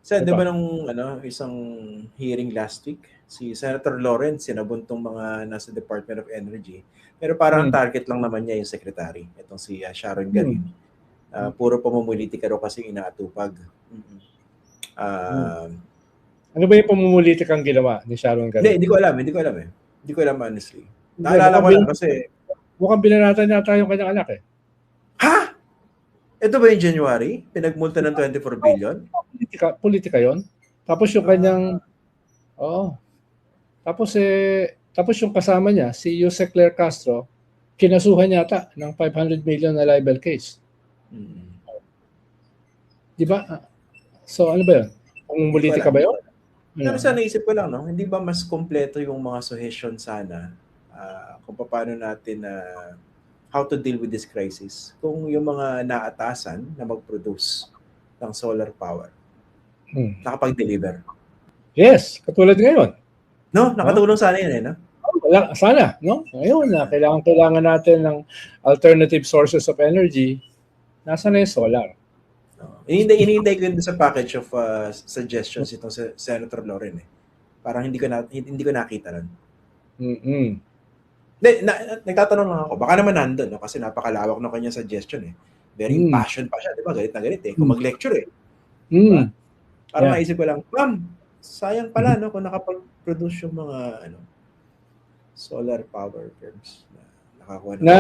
Sa, di Ito. ba nung isang hearing last week, si Senator Lawrence, sinabuntong mga nasa Department of Energy. Pero parang ang target lang naman niya yung secretary, itong si Sharon Garin. Puro pamumulitika raw kasi inaatupag. Ano ba yung pamumulitikang ginawa ni Sharon Garin? Hindi ko alam eh. Hindi ko alam honestly. Naalala ko lang kasi... Mukhang binanatan yata yung kanyang anak eh. Ha? Ito ba yung January? Pinagmulta ng 24 billion? Politika yon. Tapos yung kanyang... Tapos yung kasama niya, si Jose Claire Castro, kinasuhan yata ng 500 million na libel case. Di ba? So ano ba yun? Pamumulitika ba yun? Pero sa naisip ko lang, no? Hindi ba mas kompleto yung mga suggestion sana kung paano natin how to deal with this crisis kung yung mga naatasan na mag-produce ng solar power nakapag-deliver? Yes, katulad ngayon. No, nakatulong sana yun eh, no? Sana, no? Ngayon na kailangan natin ng alternative sources of energy. Nasa na yung solar? Hinihintay ko yun sa package of suggestions itong Senator Loren eh. Parang hindi ko nakita nun. Nagtatanong lang ako. Baka naman nandun, no? Kasi napakalawak ng kanyang suggestion eh. Very passion pa siya, di ba? Galit na galit eh. Kung mag-lecture eh. Diba? Parang naisip ko lang, ma'am, sayang pala no kung nakapag-produce yung mga solar power firms na nakakuha na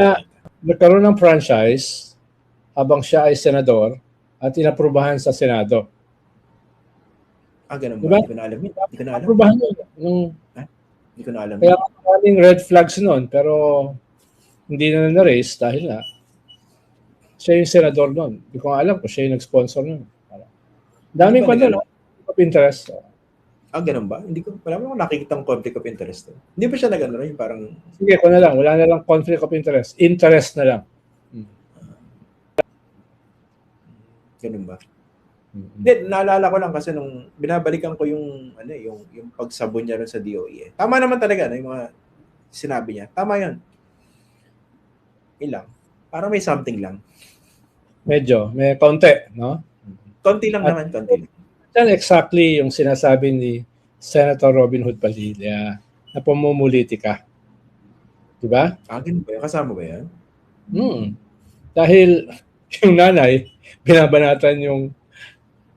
nagkaroon ng franchise habang siya ay senador at inaprubahan sa Senado. Ganun diba? Hindi ko na alam yun. Hindi ko na alam. Aprubahan yun. Hindi ko na alam. Kaya maraming red flags noon pero hindi na na-raise dahil na siya yung senador noon. Hindi ko alam kung siya yung nag-sponsor noon. Daming kwento of interest. Ganun ba? Wala mo nakikita ang conflict of interest. Hindi pa siya nag-ano yung parang... Sige, ko na lang. Wala na lang conflict of interest. Interest na lang. Ganun ba? Hindi, naalala ko lang kasi nung binabalikan ko yung pagsabon niya rin sa DOE. Tama naman talaga yung mga sinabi niya. Tama yun. Ilang. Parang may something lang. Medyo. May konti, no? Konti lang naman, konti lang. Yan exactly yung sinasabi ni Senator Robin Hood Padilla na pamumulitika. Diba? Ganun ba yan? Kasama ba yan? Dahil yung nanay, binabanatan yung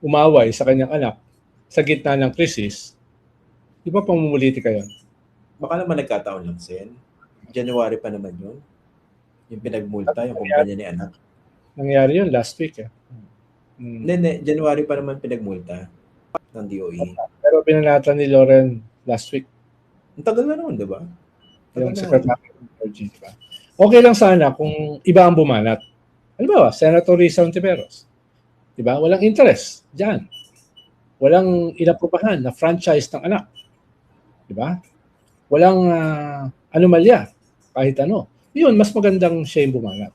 umaway sa kanyang anak sa gitna ng krisis. Di ba pamumulitika yun? Baka naman nagkataon lang, Sen. January pa naman yun. Yung pinagmulta, yung kumpanya ni anak. Nangyari yun last week. Hindi. January pa naman pinagmulta ng DOE. Pero binanatan ni Loren last week. Ang tagal na naman, di ba? Yung Secretary of Energy, di ba? Okay lang sana kung iba ang bumanat. Halimbawa, Senator Risa Ontiveros. Di ba? Walang interest dyan. Walang inaprubahan na franchise ng anak. Di ba? Walang anomalya. Kahit ano. Yun, mas magandang siya yung bumanat.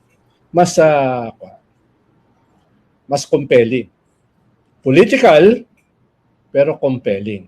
Mas compelling. Political, pero compelling.